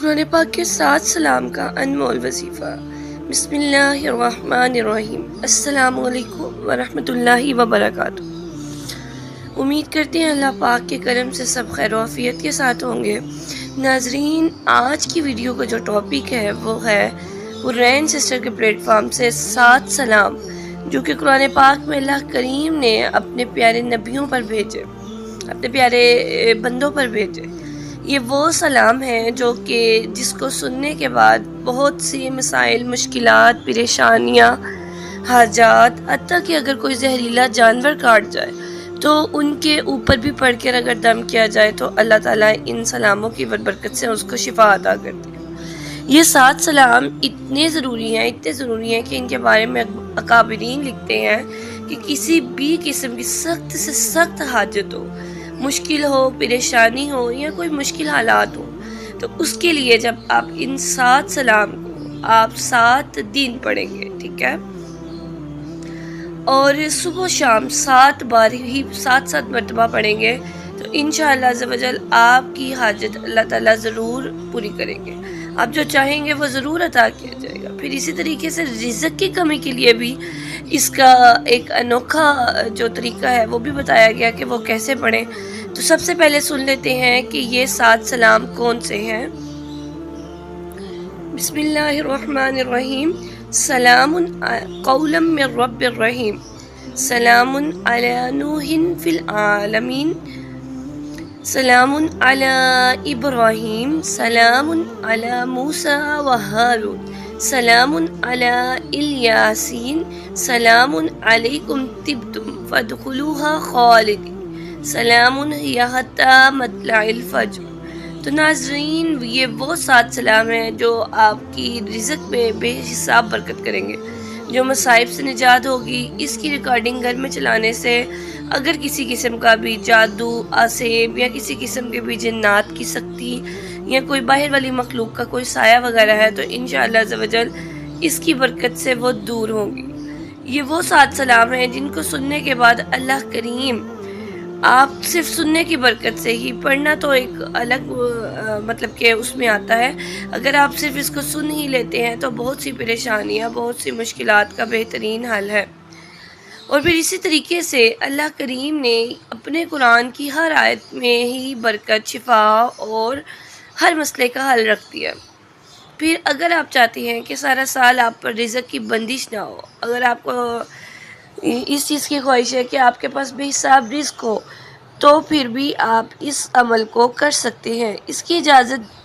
قرآن پاک کے 7 سلام کا انمول وظیفہ۔ بسم اللہ الرحمن الرحیم۔ السلام علیکم ورحمۃ اللہ وبرکاتہ۔ امید کرتے ہیں اللہ پاک کے کرم سے سب خیر و عافیت کے ساتھ ہوں گے۔ ناظرین، آج کی ویڈیو کا جو ٹاپک ہے وہ ہے حرین سسٹر کے پلیٹ فارم سے 7 سلام جو کہ قرآن پاک میں اللہ کریم نے اپنے پیارے نبیوں پر بھیجے، اپنے پیارے بندوں پر بھیجے۔ یہ وہ سلام ہے جو کہ جس کو سننے کے بعد بہت سی مسائل، مشکلات، پریشانیاں، حاجات، حتیٰ کہ اگر کوئی زہریلا جانور کاٹ جائے تو ان کے اوپر بھی پڑھ کر اگر دم کیا جائے تو اللہ تعالیٰ ان سلاموں کی برکت سے اس کو شفا عطا کرتے ہیں۔ یہ 7 سلام اتنے ضروری ہیں کہ ان کے بارے میں اکابرین لکھتے ہیں کہ کسی بھی قسم کی سخت سے سخت حاجت ہو، مشکل ہو، پریشانی ہو یا کوئی مشکل حالات ہو تو اس کے لیے جب آپ ان 7 سلام کو آپ 7 دن پڑھیں گے، ٹھیک ہے، اور صبح و شام 7 بار ہی 7 مرتبہ پڑھیں گے تو انشاءاللہ عز و جل آپ کی حاجت اللہ تعالیٰ ضرور پوری کریں گے۔ آپ جو چاہیں گے وہ ضرور عطا کیا جائے گا۔ پھر اسی طریقے سے رزق کی کمی کے لیے بھی اس کا ایک انوکھا جو طریقہ ہے وہ بھی بتایا گیا کہ وہ کیسے پڑھیں۔ تو سب سے پہلے سن لیتے ہیں کہ یہ 7 سلام کون سے ہیں۔ بسم اللہ الرحمن الرحیم۔ سلام قولا من رب الرحیم، سلام علی نوح فی العالمین، سلام علی ابراہیم، سلام علی موسیٰ و ہارون، سلام علی الیاسین، سلام علیکم طبتم فادخلوها خالدین، سلام ہی حتی مطلع الفجر۔ تو ناظرین، یہ وہ 7 سلام ہیں جو آپ کی رزق میں بے حساب برکت کریں گے، جو مصائب سے نجات ہوگی۔ اس کی ریکارڈنگ گھر میں چلانے سے اگر کسی قسم کا بھی جادو، آسیب یا کسی قسم کے بھی جنات کی سختی یا کوئی باہر والی مخلوق کا کوئی سایہ وغیرہ ہے تو انشاءاللہ عز و جل اس کی برکت سے وہ دور ہوں گی۔ یہ وہ 7 سلام ہیں جن کو سننے کے بعد اللہ کریم آپ صرف سننے کی برکت سے ہی، پڑھنا تو ایک الگ مطلب کہ اس میں آتا ہے، اگر آپ صرف اس کو سن ہی لیتے ہیں تو بہت سی پریشانیاں، بہت سی مشکلات کا بہترین حل ہے۔ اور پھر اسی طریقے سے اللہ کریم نے اپنے قرآن کی ہر آیت میں ہی برکت، شفا اور ہر مسئلے کا حل رکھ دیا۔ پھر اگر آپ چاہتے ہیں کہ سارا سال آپ پر رزق کی بندش نہ ہو، اگر آپ کو اس چیز کی خواہش ہے کہ آپ کے پاس بے حساب رزق ہو، تو پھر بھی آپ اس عمل کو کر سکتے ہیں۔ اس کی اجازت